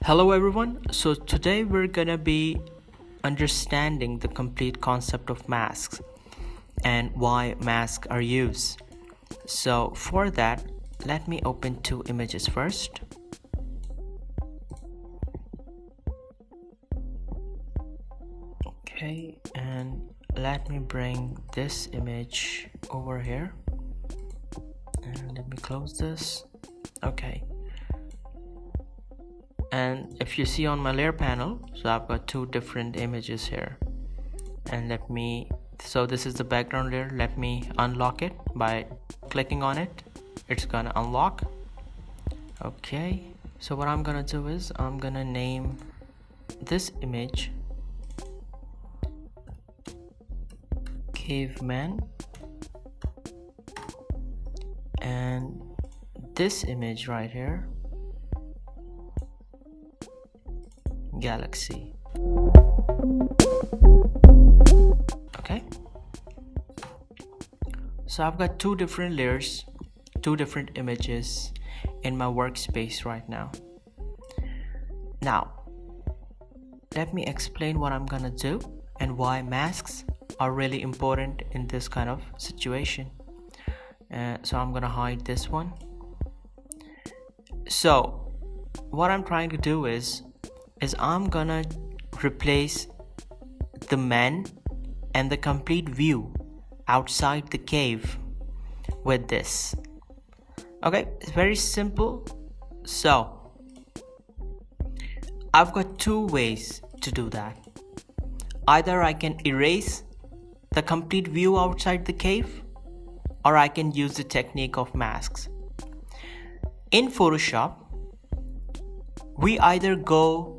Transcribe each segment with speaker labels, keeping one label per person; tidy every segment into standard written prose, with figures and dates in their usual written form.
Speaker 1: Hello everyone, so today we're gonna be understanding the complete concept of masks and why masks are used. So for that, let me open two images first. Okay, and let me bring this image over here and let me close this. Okay. And if you see on my layer panel, so I've got two different images here, and so this is the background layer. Let me unlock it by clicking on it. It's gonna unlock. Okay, so what I'm gonna do is I'm gonna name this image caveman, and this image right here galaxy. Okay, so I've got two different layers, two different images in my workspace right now. Now let me explain what I'm gonna do and why masks are really important in this kind of situation. So I'm gonna hide this one. So what I'm trying to do is I'm gonna replace the man and the complete view outside the cave with this. Okay, it's very simple. So I've got two ways to do that. Either I can erase the complete view outside the cave, or I can use the technique of masks. In Photoshop, we either go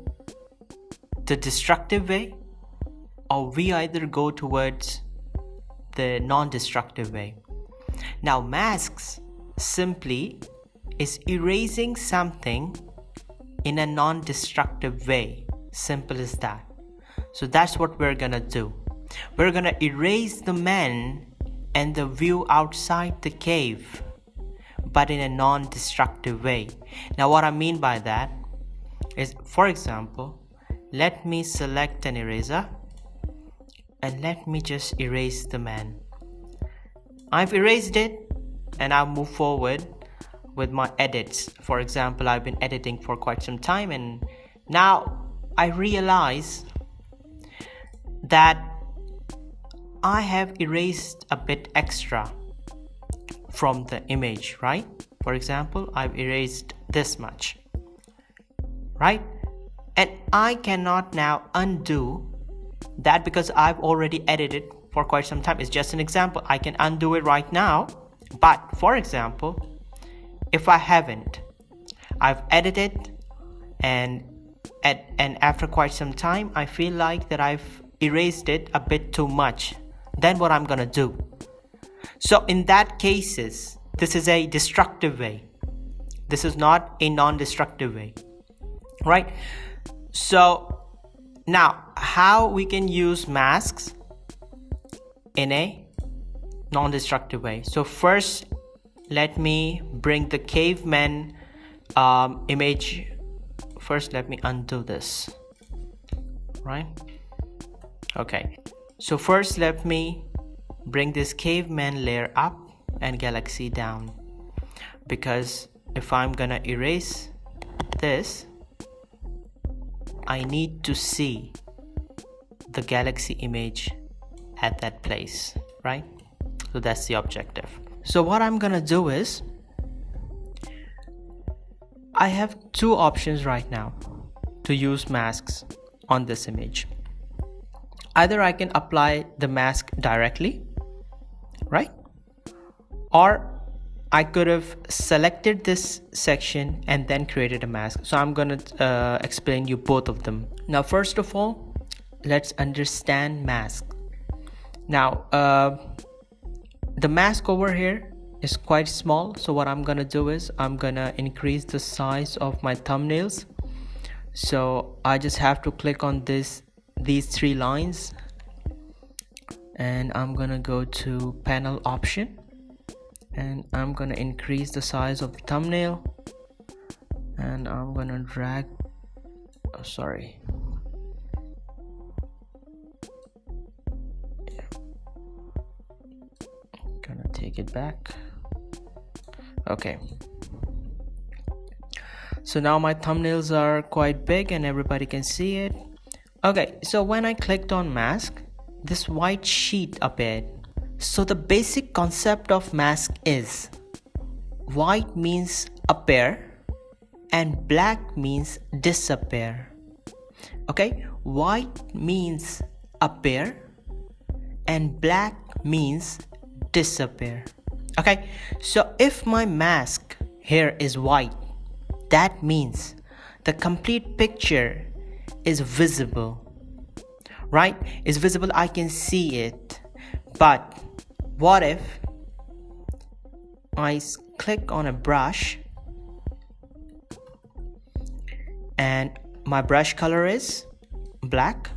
Speaker 1: the destructive way, or we either go towards the non-destructive way. Now masks simply is erasing something in a non-destructive way. Simple as that. So that's what we're gonna do. We're gonna erase the man and the view outside the cave, but in a non-destructive way. Now what I mean by that is, for example, let me select an eraser and let me just erase the man. I've erased it and I'll move forward with my edits. For example, I've been editing for quite some time, and now I realize that I have erased a bit extra from the image, right? For example, I've erased this much, right? And I cannot now undo that because I've already edited for quite some time. It's just an example. I can undo it right now. But for example, if I haven't, I've edited and after quite some time, I feel like that I've erased it a bit too much. Then what I'm gonna do? So in that cases, this is a destructive way. This is not a non-destructive way, right? So now how we can use masks in a non-destructive way. So first, let me bring the caveman image. First, let me undo this, right? Okay, so first let me bring this caveman layer up and galaxy down, because if I'm gonna erase this, I need to see the galaxy image at that place, right? So that's the objective. So what I'm gonna do is, I have two options right now to use masks on this image. Either I can apply the mask directly, right? Or I could have selected this section and then created a mask. So I'm gonna explain you both of them. Now, first of all, let's understand mask. Now, the mask over here is quite small. So what I'm gonna do is I'm gonna increase the size of my thumbnails. So I just have to click on these three lines, and I'm gonna go to panel option, and I'm gonna increase the size of the thumbnail, and I'm gonna drag Oh, sorry. Gonna take it back. Okay. So now my thumbnails are quite big and everybody can see it. Okay, so when I clicked on mask, this white sheet appeared. So the basic concept of mask is white means appear and black means disappear. Okay, white means appear and black means disappear. Okay, so if my mask here is white, that means the complete picture is visible, right? It's visible, I can see it. But what if I click on a brush and my brush color is black,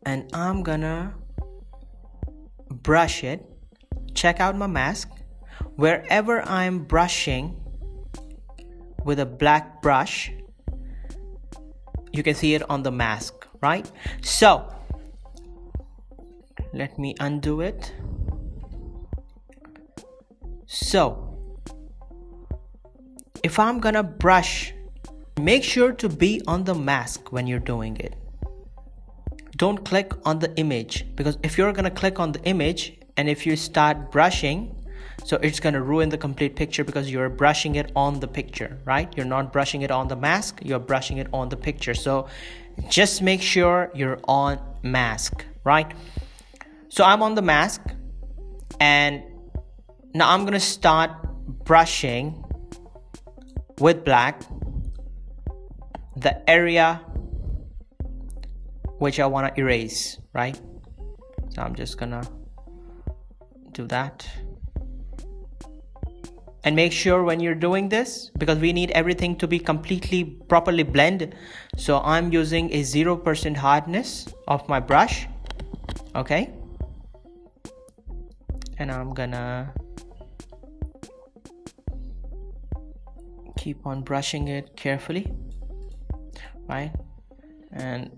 Speaker 1: and I'm gonna brush it. Check out my mask. Wherever I'm brushing with a black brush, you can see it on the mask, right? So let me undo it. So if I'm gonna brush, make sure to be on the mask when you're doing it. Don't click on the image, because if you're gonna click on the image and if you start brushing, so it's gonna ruin the complete picture because you're brushing it on the picture, right? You're not brushing it on the mask, you're brushing it on the picture. So just make sure you're on mask, right? So I'm on the mask and now I'm gonna start brushing with black the area which I want to erase, right? So I'm just gonna do that. And make sure when you're doing this, because we need everything to be completely properly blended, so I'm using a 0% hardness of my brush. Okay, and I'm gonna keep on brushing it carefully, right? And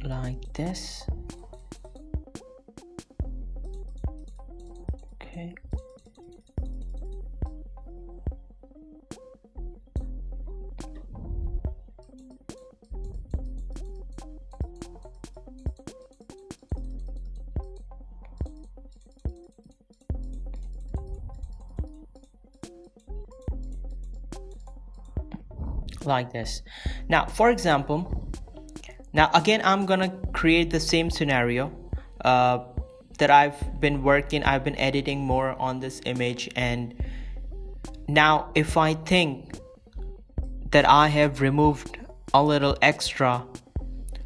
Speaker 1: like this. Okay. Like this. Now, for example, now again I'm gonna create the same scenario that I've been editing more on this image, and now if I think that I have removed a little extra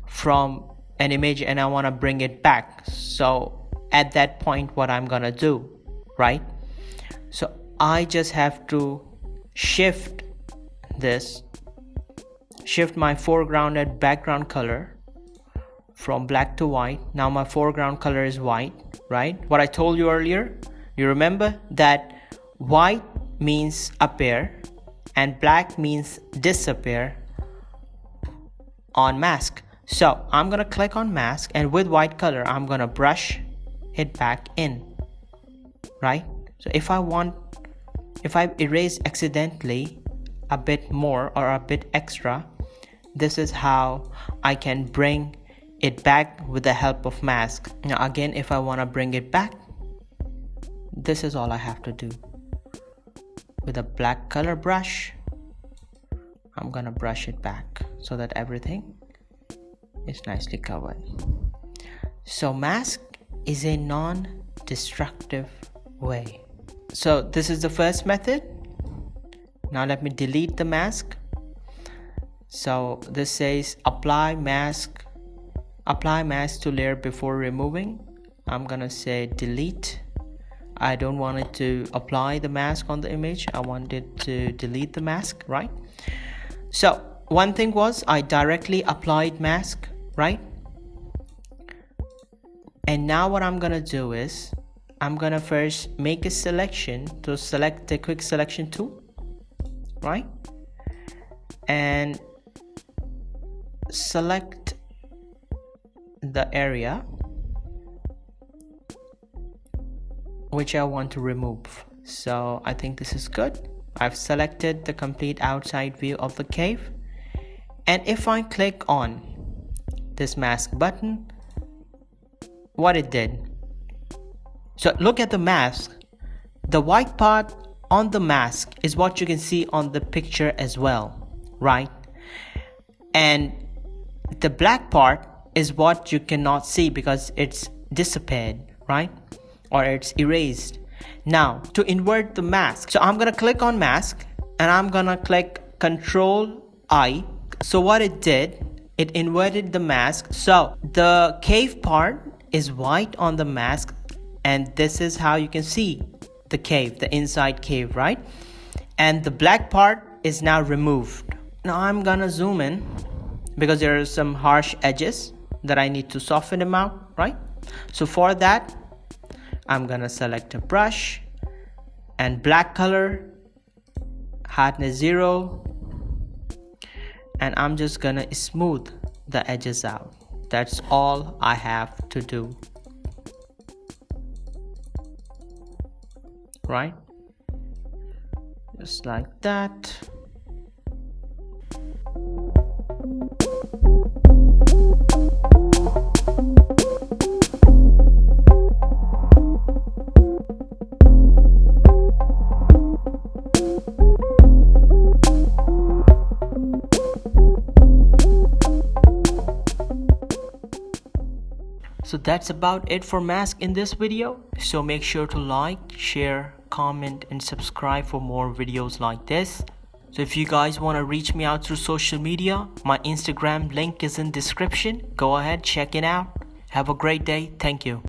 Speaker 1: from an image and I want to bring it back, so at that point what I'm gonna do, right? So I just have to shift my foreground and background color from black to white. Now my foreground color is white, right? What I told you earlier, you remember that white means appear and black means disappear on mask. So I'm gonna click on mask, and with white color I'm gonna brush it back in, right? So if I erase accidentally a bit more or a bit extra, this is how I can bring it back with the help of mask. Now again, if I want to bring it back, this is all I have to do. With a black color brush, I'm gonna brush it back so that everything is nicely covered. So mask is a non-destructive way. So this is the first method. Now let me delete the mask. So this says apply mask to layer before removing. I'm gonna say delete. I don't want it to apply the mask on the image, I want it to delete the mask, right? So one thing was I directly applied mask, right? And now what I'm gonna do is I'm gonna first make a selection. To select the quick selection tool, right? And select the area which I want to remove. So I think this is good. I've selected the complete outside view of the cave, and if I click on this mask button, what it did, so look at the mask. The white part on the mask is what you can see on the picture as well, right? And the black part is what you cannot see because it's disappeared, right? Or it's erased. Now to invert the mask, so I'm gonna click on mask and I'm gonna click Control I. So what it did, it inverted the mask. So the cave part is white on the mask, and this is how you can see the cave, the inside cave, right? And the black part is now removed. Now I'm gonna zoom in because there are some harsh edges that I need to soften them out, right? So for that, I'm gonna select a brush and black color, hardness 0, and I'm just gonna smooth the edges out. That's all I have to do, right? Just like that. So that's about it for mask in this video. So make sure to like, share, comment and subscribe for more videos like this. So if you guys want to reach me out through social media, my Instagram link is in description. Go ahead, check it out. Have a great day. Thank you.